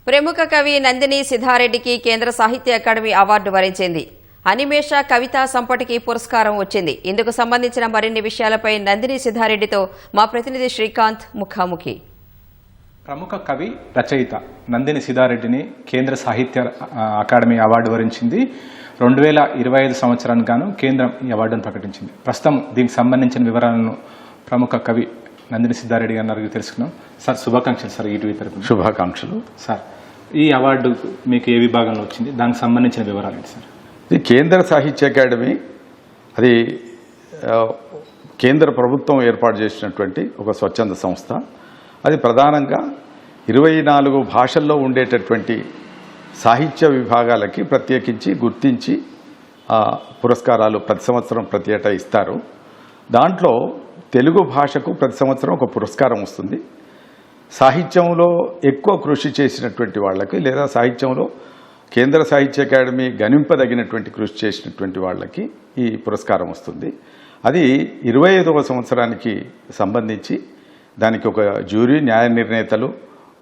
ప్రముఖ కవి నందిని సిద్ధారెడ్డికి కేంద్ర సాహిత్య అకాడమీ అవార్డు వరించింది. అనిమేష కవితా సంపుటికి పురస్కారం వచ్చింది. ఇందుకు సంబంధించిన మరిన్ని విషయాలపై నందిని సిద్ధారెడ్డితో మా ప్రతినిధి శ్రీకాంత్ ముఖాముఖి. ప్రముఖ కవి రచయిత నందిని సిద్ధారెడ్డిని కేంద్ర సాహిత్య అకాడమీ అవార్డు వరించింది. 2025 సంవత్సరానికి గాను కేంద్రం ఈ అవార్డును ప్రకటించింది. ప్రస్తుతం దీనికి సంబంధించిన వివరాలను ప్రముఖ కవి నందిని సిద్ధారెడ్డి గారు తెలుసుకున్నాం. సార్, శుభాకాంక్షలు సార్. ఈటీవీ తరపున శుభాకాంక్షలు సార్. ఈ అవార్డు మీకు ఏ విభాగంలో వచ్చింది, దానికి సంబంధించిన వివరాలు ఏంటి సార్? ఇది కేంద్ర సాహిత్య అకాడమీ, అది కేంద్ర ప్రభుత్వం ఏర్పాటు చేసినటువంటి ఒక స్వచ్ఛంద సంస్థ. అది ప్రధానంగా 24 భాషల్లో ఉండేటటువంటి సాహిత్య విభాగాలకి ప్రత్యేకించి గుర్తించి పురస్కారాలు ప్రతి సంవత్సరం ప్రతి ఏటా ఇస్తారు. దాంట్లో తెలుగు భాషకు ప్రతి సంవత్సరం ఒక పురస్కారం వస్తుంది. సాహిత్యంలో ఎక్కువ కృషి చేసినటువంటి వాళ్ళకి లేదా సాహిత్యంలో కేంద్ర సాహిత్య అకాడమీ గణింపదగినటువంటి కృషి చేసినటువంటి వాళ్ళకి ఈ పురస్కారం వస్తుంది. అది 25వ సంవత్సరానికి సంబంధించి దానికి ఒక జ్యూరీ, న్యాయ నిర్ణేతలు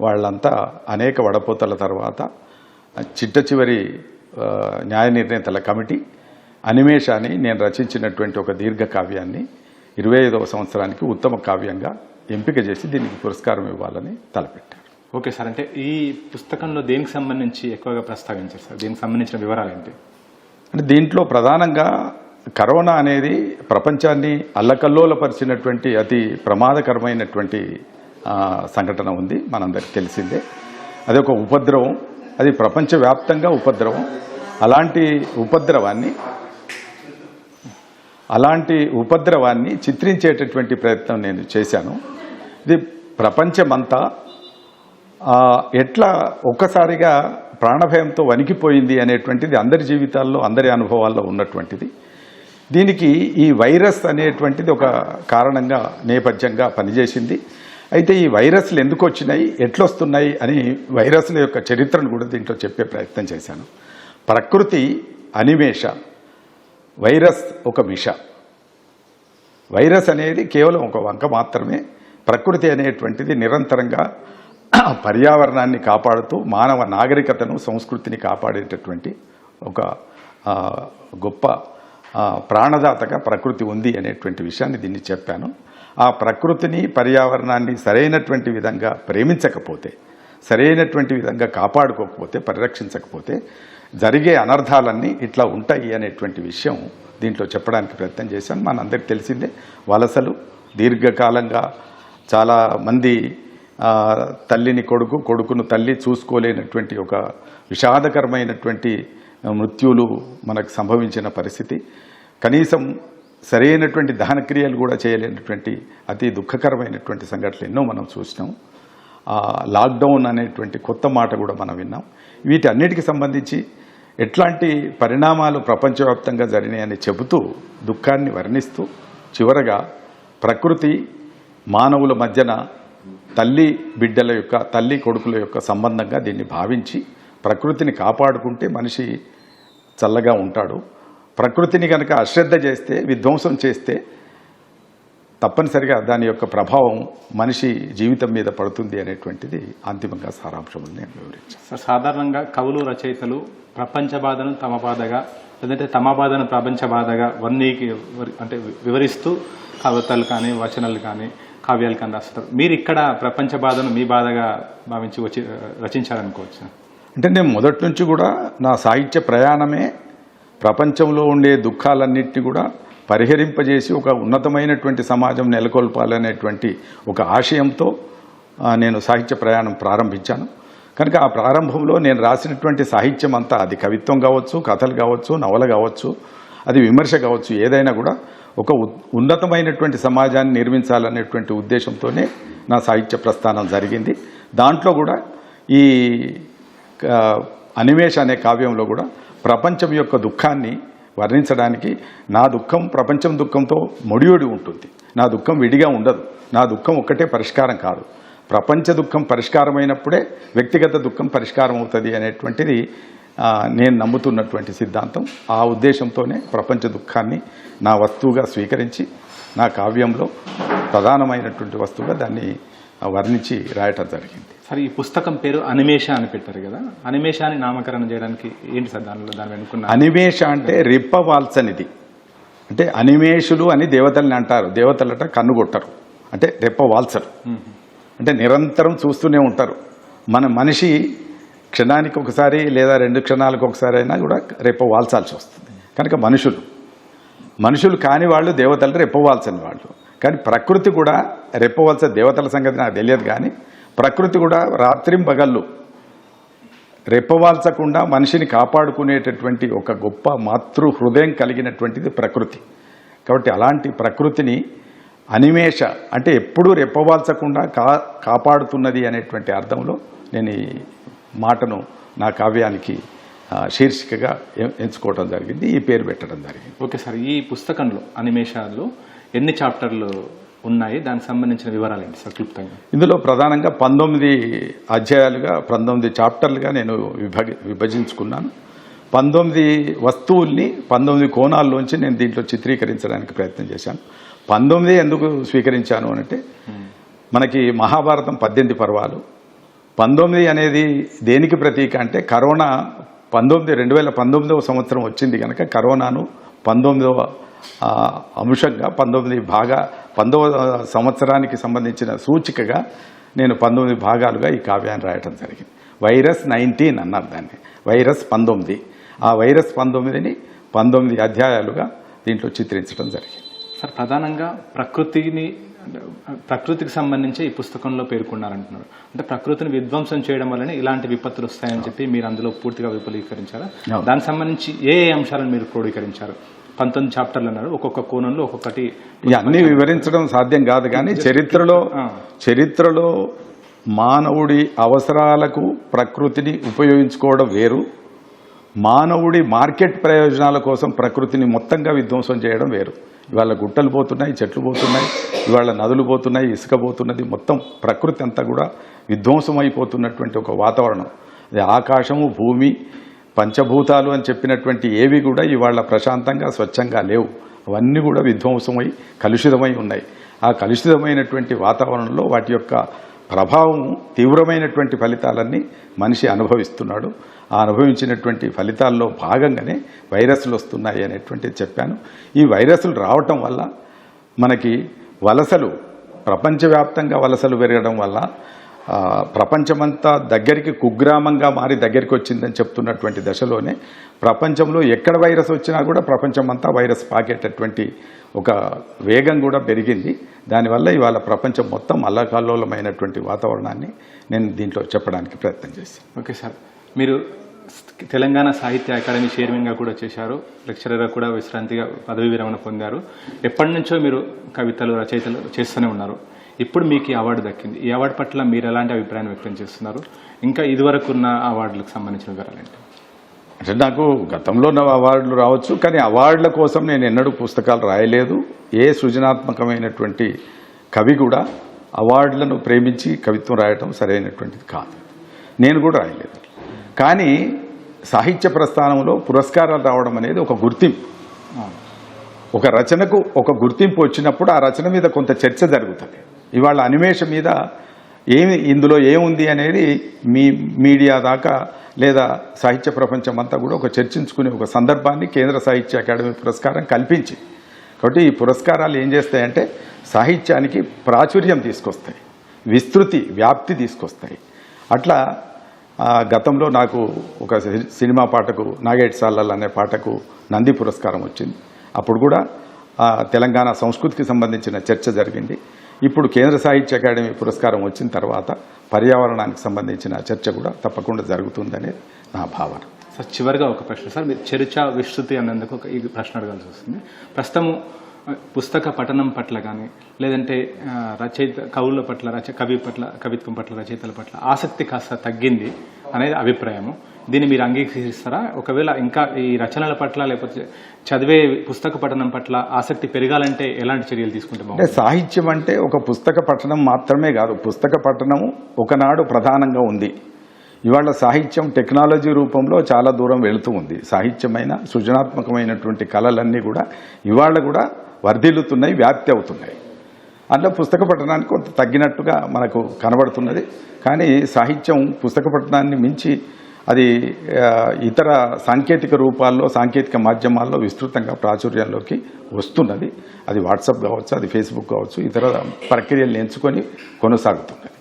వాళ్ళంతా అనేక వడపోతల తర్వాత చిట్ట చివరి న్యాయ నిర్ణేతల కమిటీ అనిమేషాన్ని నేను రచించినటువంటి ఒక దీర్ఘ కావ్యాన్ని 25వ సంవత్సరానికి ఉత్తమ కావ్యంగా ఎంపిక చేసి దీనికి పురస్కారం ఇవ్వాలని తలపెట్టారు. ఓకే సార్, అంటే ఈ పుస్తకంలో దేనికి సంబంధించి ఎక్కువగా ప్రస్తావించారు సార్? దీనికి సంబంధించిన వివరాలు ఏంటి? అంటే దీంట్లో ప్రధానంగా కరోనా అనేది ప్రపంచాన్ని అల్లకల్లోలపరిచినటువంటి అతి ప్రమాదకరమైనటువంటి సంఘటన ఉంది, మనందరికీ తెలిసిందే. అది ఒక ఉపద్రవం, అది ప్రపంచవ్యాప్తంగా ఉపద్రవం. అలాంటి ఉపద్రవాన్ని చిత్రించేటటువంటి ప్రయత్నం నేను చేశాను. ఇది ప్రపంచమంతా ఎట్లా ఒక్కసారిగా ప్రాణభయంతో వణికిపోయింది అనేటువంటిది అందరి జీవితాల్లో, అందరి అనుభవాల్లో ఉన్నటువంటిది. దీనికి ఈ వైరస్ అనేటువంటిది ఒక కారణంగా, నేపథ్యంగా పనిచేసింది. అయితే ఈ వైరస్లు ఎందుకు వచ్చినాయి, ఎట్లొస్తున్నాయి అని వైరస్ల యొక్క చరిత్రను కూడా దీంట్లో చెప్పే ప్రయత్నం చేశాను. ప్రకృతి అనిమేష, వైరస్ ఒక మిష. వైరస్ అనేది కేవలం ఒక వంక మాత్రమే. ప్రకృతి అనేటువంటిది నిరంతరంగా పర్యావరణాన్ని కాపాడుతూ మానవ నాగరికతను, సంస్కృతిని కాపాడేటటువంటి ఒక గొప్ప ప్రాణదాతగా ప్రకృతి ఉంది అనేటువంటి విషయాన్ని దీన్ని చెప్పాను. ఆ ప్రకృతిని, పర్యావరణాన్ని సరైనటువంటి విధంగా ప్రేమించకపోతే, సరైనటువంటి విధంగా కాపాడుకోకపోతే, పరిరక్షించకపోతే జరిగే అనర్థాలన్నీ ఇట్లా ఉంటాయి అనేటువంటి విషయం దీంట్లో చెప్పడానికి ప్రయత్నం చేశాను. మనందరికీ తెలిసిందే, వలసలు దీర్ఘకాలంగా చాలామంది తల్లిని కొడుకు, కొడుకును తల్లి చూసుకోలేనటువంటి ఒక విషాదకరమైనటువంటి మృత్యులు మనకు సంభవించిన పరిస్థితి. కనీసం సరైనటువంటి దహనక్రియలు కూడా చేయలేనటువంటి అతి దుఃఖకరమైనటువంటి సంఘటనలు ఎన్నో మనం చూసినాం. లాక్డౌన్ అనేటువంటి కొత్త మాట కూడా మనం విన్నాం. వీటన్నిటికి సంబంధించి ఎట్లాంటి పరిణామాలు ప్రపంచవ్యాప్తంగా జరిగినాయని చెబుతూ, దుఃఖాన్ని వర్ణిస్తూ, చివరగా ప్రకృతి మానవుల మధ్యన తల్లి బిడ్డల యొక్క, తల్లి కొడుకుల యొక్క సంబంధంగా దీన్ని భావించి ప్రకృతిని కాపాడుకుంటే మనిషి చల్లగా ఉంటాడు. ప్రకృతిని కనుక అశ్రద్ధ చేస్తే, విధ్వంసం చేస్తే తప్పనిసరిగా దాని యొక్క ప్రభావం మనిషి జీవితం మీద పడుతుంది అనేటువంటిది అంతిమంగా సారాంశం నేను వివరించాను. సార్, సాధారణంగా కవులు, రచయితలు ప్రపంచ బాధను తమ బాధగా, లేదంటే తమ బాధను ప్రపంచ బాధగా వివరిస్తూ కవితలు కానీ, వచనాలు కానీ, కావ్యాలు కానీ రాస్తారు. మీరు ఇక్కడ ప్రపంచ బాధను మీ బాధగా భావించి రచించారనుకోవచ్చు. అంటే నేను మొదటి నుంచి కూడా నా సాహిత్య ప్రయాణమే ప్రపంచంలో ఉండే దుఃఖాలన్నింటినీ కూడా పరిహరింపజేసి ఒక ఉన్నతమైనటువంటి సమాజం నెలకొల్పాలనేటువంటి ఒక ఆశయంతో నేను సాహిత్య ప్రయాణం ప్రారంభించాను. కనుక ఆ ప్రారంభంలో నేను రాసినటువంటి సాహిత్యం అంతా, అది కవిత్వం కావచ్చు, కథలు కావచ్చు, నవల కావచ్చు, అది విమర్శ కావచ్చు, ఏదైనా కూడా ఒక ఉన్నతమైనటువంటి సమాజాన్ని నిర్మించాలనేటువంటి ఉద్దేశంతోనే నా సాహిత్య ప్రస్థానం జరిగింది. దాంట్లో కూడా ఈ అనిమేష అనే కావ్యంలో కూడా ప్రపంచం యొక్క దుఃఖాన్ని వర్ణించడానికి, నా దుఃఖం ప్రపంచం దుఃఖంతో ముడియోడి ఉంటుంది, నా దుఃఖం విడిగా ఉండదు, నా దుఃఖం ఒక్కటే పరిష్కారం కాదు, ప్రపంచ దుఃఖం పరిష్కారమైనప్పుడే వ్యక్తిగత దుఃఖం పరిష్కారం అవుతుంది అనేటువంటిది నేను నమ్ముతున్నటువంటి సిద్ధాంతం. ఆ ఉద్దేశంతోనే ప్రపంచ దుఃఖాన్ని నా వస్తువుగా స్వీకరించి నా కావ్యంలో ప్రధానమైనటువంటి వస్తువుగా దాన్ని వర్ణించి రాయటం జరిగింది. సార్ ఈ పుస్తకం పేరు అనిమేష అని పెట్టారు కదా, అనిమేషాన్ని నామకరణం చేయడానికి ఏంటి సార్ దాని వెనుకున్న? అనిమేష అంటే రెప్పవాల్సనిది. అంటే అనిమేషులు అని దేవతల్ని అంటారు. దేవతలట కన్నుగొట్టరు, అంటే రెప్పవాల్సరు, అంటే నిరంతరం చూస్తూనే ఉంటారు. మనిషి క్షణానికి ఒకసారి లేదా 2 క్షణాలకు ఒకసారి అయినా కూడా రెప్పవాల్చాల్సి వస్తుంది. కనుక మనుషులు కాని వాళ్ళు దేవతలు రెప్పవాల్సని వాళ్ళు. కానీ ప్రకృతి కూడా రెప్పవాల్స, దేవతల సంగతి నాకు తెలియదు కానీ ప్రకృతి కూడా రాత్రింబగళ్ళు రెప్పవాల్చకుండా మనిషిని కాపాడుకునేటటువంటి ఒక గొప్ప మాతృ హృదయం కలిగినటువంటిది ప్రకృతి. కాబట్టి అలాంటి ప్రకృతిని అనిమేష అంటే ఎప్పుడూ రెప్పవాల్చకుండా కాపాడుతున్నది అనేటువంటి అర్థంలో నేను ఈ మాటను నా కావ్యానికి శీర్షికగా ఎంచుకోవడం జరిగింది, ఈ పేరు పెట్టడం జరిగింది. ఓకే సార్, ఈ పుస్తకంలో అనిమేషాల్లో ఎన్ని చాప్టర్లు ఉన్నాయి, దానికి సంబంధించిన వివరాలు ఏంటి సార్ క్లుప్తంగా? ఇందులో ప్రధానంగా 19 అధ్యాయాలుగా 19 చాప్టర్లుగా నేను విభజించుకున్నాను. 19 వస్తువుల్ని 19 కోణాల్లోంచి నేను దీంట్లో చిత్రీకరించడానికి ప్రయత్నం చేశాను. 19 ఎందుకు స్వీకరించాను అంటే మనకి మహాభారతం 18 పర్వాలు. 19 అనేది దేనికి ప్రతీక అంటే కరోనా 2019వ సంవత్సరం వచ్చింది కనుక కరోనాను 19వ అంశంగా 19వ సంవత్సరానికి సంబంధించిన సూచికగా నేను 19 భాగాలుగా ఈ కావ్యాన్ని రాయటం జరిగింది. వైరస్ 19 అన్నారు దాన్ని, వైరస్ 19. ఆ వైరస్ 19ని 19 అధ్యాయాలుగా దీంట్లో చిత్రించడం జరిగింది. సార్ ప్రధానంగా ప్రకృతికి సంబంధించి ఈ పుస్తకంలో పేర్కొన్నారంటున్నారు. అంటే ప్రకృతిని విధ్వంసం చేయడం వల్లనే ఇలాంటి విపత్తులు వస్తాయని చెప్పి మీరు అందులో పూర్తిగా విపులీకరించారా? దానికి సంబంధించి ఏ అంశాలను మీరు క్రోడీకరించారు? 19 చాప్టర్లు అన్నారు, ఒక్కొక్క కోణంలో ఒక్కొక్కటి. అన్ని వివరించడం సాధ్యం కాదు కానీ చరిత్రలో మానవుడి అవసరాలకు ప్రకృతిని ఉపయోగించుకోవడం వేరు, మానవుడి మార్కెట్ ప్రయోజనాల కోసం ప్రకృతిని మొత్తంగా విధ్వంసం చేయడం వేరు. ఇవాళ గుట్టలు పోతున్నాయి, చెట్లు పోతున్నాయి, ఇవాళ నదులు పోతున్నాయి, ఇసుక పోతున్నది, మొత్తం ప్రకృతి అంతా కూడా విధ్వంసం అయిపోతున్నటువంటి ఒక వాతావరణం. అది ఆకాశము, భూమి, పంచభూతాలు అని చెప్పినటువంటి ఏవి కూడా ఇవాళ ప్రశాంతంగా స్వచ్ఛంగా లేవు. అవన్నీ కూడా విధ్వంసమై కలుషితమై ఉన్నాయి. ఆ కలుషితమైనటువంటి వాతావరణంలో వాటి యొక్క ప్రభావం, తీవ్రమైనటువంటి ఫలితాలన్నీ మనిషి అనుభవిస్తున్నాడు. ఆ అనుభవించినటువంటి ఫలితాల్లో భాగంగానే వైరస్లు వస్తున్నాయి అనేటువంటిది చెప్పాను. ఈ వైరస్లు రావటం వల్ల మనకి వలసలు, ప్రపంచవ్యాప్తంగా వలసలు పెరగడం వల్ల ప్రపంచమంతా దగ్గరికి కుగ్రామంగా మారి దగ్గరికి వచ్చిందని చెప్తున్నటువంటి దశలోనే ప్రపంచంలో ఎక్కడ వైరస్ వచ్చినా కూడా ప్రపంచమంతా వైరస్ పాకేటటువంటి ఒక వేగం కూడా పెరిగింది. దానివల్ల ఇవాళ ప్రపంచం మొత్తం అల్లకల్లోలమైనటువంటి వాతావరణాన్ని నేను దీంట్లో చెప్పడానికి ప్రయత్నం చేశాను. ఓకే సార్, మీరు తెలంగాణ సాహిత్య అకాడమీ చైర్మన్గా కూడా చేశారు, లెక్చరర్గా కూడా విశ్రాంతిగా పదవి విరమణ పొందారు. ఎప్పటి నుంచో మీరు కవితలు, రచయితలు చేస్తూనే ఉన్నారు. ఇప్పుడు మీకు ఈ అవార్డు దక్కింది. ఈ అవార్డు పట్ల మీరు ఎలాంటి అభిప్రాయం వ్యక్తం చేస్తున్నారు? ఇంకా ఇదివరకు ఉన్న అవార్డులకు సంబంధించిన వివరాలు ఏంటి? అంటే నాకు గతంలో ఉన్న అవార్డులు రావచ్చు, కానీ అవార్డుల కోసం నేను ఎన్నడూ పుస్తకాలు రాయలేదు. ఏ సృజనాత్మకమైనటువంటి కవి కూడా అవార్డులను ప్రేమించి కవిత్వం రాయటం సరైనటువంటిది కాదు. నేను కూడా రాయలేదు. కానీ సాహిత్య ప్రస్థానంలో పురస్కారాలు రావడం అనేది ఒక గుర్తింపు. ఒక రచనకు ఒక గుర్తింపు వచ్చినప్పుడు ఆ రచన మీద కొంత చర్చ జరుగుతుంది. ఇవాళ అనిమేష మీద ఇందులో ఏముంది అనేది మీడియా దాకా లేదా సాహిత్య ప్రపంచం అంతా కూడా ఒక చర్చించుకునే ఒక సందర్భాన్ని కేంద్ర సాహిత్య అకాడమీ పురస్కారం కల్పించింది. కాబట్టి ఈ పురస్కారాలు ఏం చేస్తాయంటే సాహిత్యానికి ప్రాచుర్యం తీసుకొస్తాయి, విస్తృతి, వ్యాప్తి తీసుకొస్తాయి. అట్లా గతంలో నాకు ఒక సినిమా పాటకు, నాగేటి సాలల్ అనే పాటకు నంది పురస్కారం వచ్చింది. అప్పుడు కూడా తెలంగాణ సంస్కృతికి సంబంధించిన చర్చ జరిగింది. ఇప్పుడు కేంద్ర సాహిత్య అకాడమీ పురస్కారం వచ్చిన తర్వాత పర్యావరణానికి సంబంధించిన చర్చ కూడా తప్పకుండా జరుగుతుందనేది నా భావన. సార్ చివరిగా ఒక ప్రశ్న సార్, మీరు చర్చ విస్తృతి అన్నందుకు ఈ ప్రశ్న అడగాల్సి వస్తుంది. ప్రస్తుతం పుస్తక పఠనం పట్ల కానీ లేదంటే కవుల పట్ల, కవిత్వం పట్ల, రచయితల పట్ల ఆసక్తి కాస్త తగ్గింది అనేది అభిప్రాయము. దీన్ని మీరు అంగీకరిస్తారా? ఒకవేళ ఇంకా ఈ రచనల పట్ల లేకపోతే చదివే పుస్తక పఠనం పట్ల ఆసక్తి పెరగాలంటే ఎలాంటి చర్యలు తీసుకుంటే బాగుంటుంది? సాహిత్యం అంటే ఒక పుస్తక పఠనం మాత్రమే కాదు, పుస్తక పఠనము ఒకనాడు ప్రధానంగా ఉంది. ఇవాళ సాహిత్యం టెక్నాలజీ రూపంలో చాలా దూరం వెళుతూ ఉంది. సాహిత్యమైన సృజనాత్మకమైనటువంటి కళలన్నీ కూడా ఇవాళ కూడా వర్ధిల్లుతున్నాయి, వ్యాప్తి అవుతున్నాయి. అందులో పుస్తక పఠనానికి కొంత తగ్గినట్టుగా మనకు కనబడుతున్నది. కానీ సాహిత్యం పుస్తక పఠనాన్ని మించి అది ఇతర సాంకేతిక రూపాల్లో, సాంకేతిక మాధ్యమాల్లో విస్తృతంగా ప్రాచుర్యంలోకి వస్తున్నది. అది వాట్సాప్ కావచ్చు, అది ఫేస్బుక్ కావచ్చు, ఇతర ప్రక్రియలు ఎంచుకొని కొనసాగుతున్నది.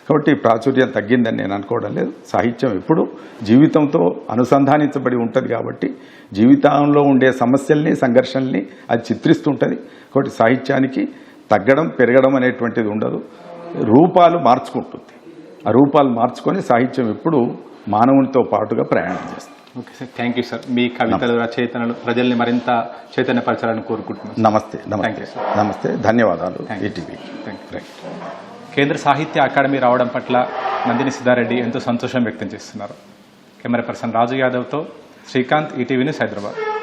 కాబట్టి ప్రాచుర్యం తగ్గిందని నేను అనుకోవడం లేదు. సాహిత్యం ఎప్పుడు జీవితంతో అనుసంధానించబడి ఉంటుంది కాబట్టి జీవితంలో ఉండే సమస్యల్ని, సంఘర్షణల్ని అది చిత్రిస్తుంటుంది. కాబట్టి సాహిత్యానికి తగ్గడం, పెరగడం అనేటువంటిది ఉండదు. రూపాలు మార్చుకుంటుంది. ఆ రూపాలు మార్చుకొని సాహిత్యం ఎప్పుడు మానవునితో పాటుగా ప్రయాణం చేస్తుంది. Okay sir, thank you sir. మీ కవితలు, రచయితలు ప్రజల్ని మరింత చైతన్యపరచాలని కోరుకుంటున్నాను. నమస్తే. నమస్తే. నమస్తే. ధన్యవాదాలు. ఈటీవీ. కేంద్ర సాహిత్య అకాడమీ రావడం పట్ల నందిని సిద్ధారెడ్డి ఎంతో సంతోషం వ్యక్తం చేస్తున్నారు. కెమెరా పర్సన్ రాజు యాదవ్తో శ్రీకాంత్, ఈటీవీ న్యూస్, హైదరాబాద్.